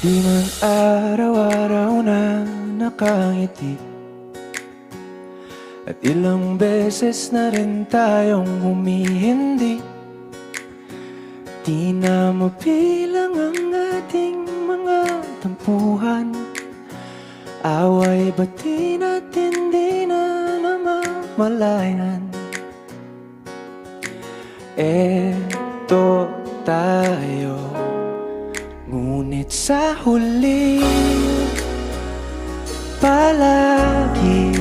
Di man araw-araw na nakangiti, at ilang beses na rin tayong humihindi. Di na mabilang ang ating mga tampuhan, away bati natin di na namamalayan. Eto tayo, ngunit sa huli palagi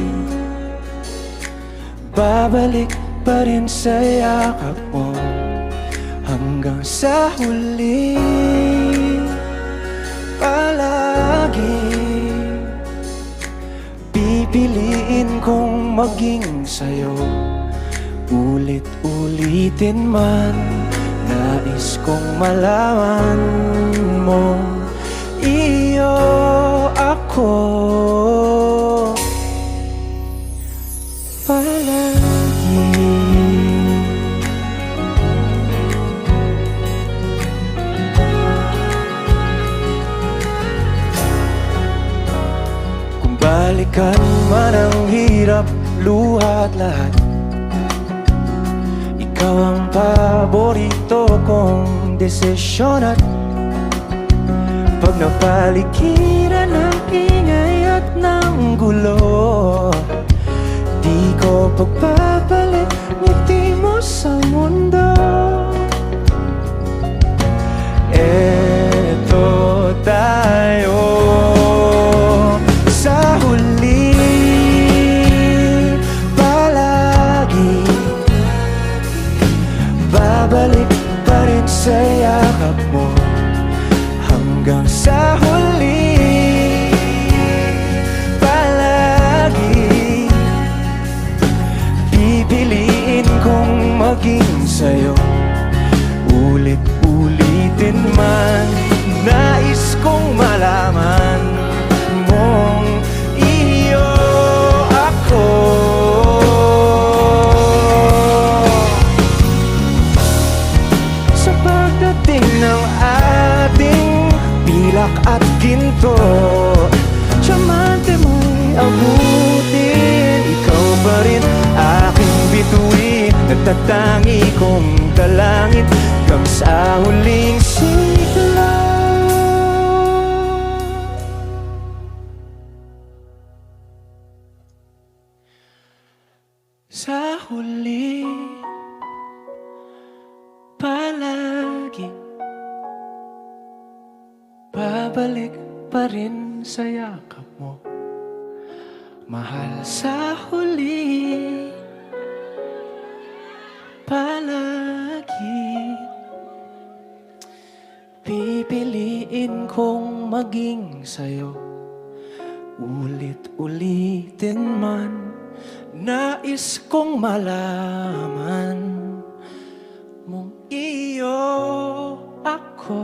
babalik pa rin sa yakap mo. Hanggang sa huli palagi pipiliin kong maging sa'yo. Ulit-ulitin man, nais kong malaman mo, iyo ako palagi. Kung balikan man ang hirap, luha at lahat, ikaw ang paborito kong desisyon. At pag napaligiran ng ingay at ng gulo, di ko pagpapalit ngiti mo sa mundo. Eto tayo sa huli palagi, babalik pa rin sa yakap mo. Hanggang sa huli palagi pipiliin kong maging sa'yo. Ulit-ulitin man, nais kong malaman mong iyo ako. Sa pagdating ng ating pilak at ginto, tiyamante mo'y abutin. Ikaw pa rin aking bituin, nagtatangi kong dalangin hanggang sa huling sigla. Sa huli palagi babalik pa rin sa yakap mo, mahal. Sa huli palagi pipiliin kong maging sa'yo. Ulit-ulitin man, nais kong malaman mong iyo ako.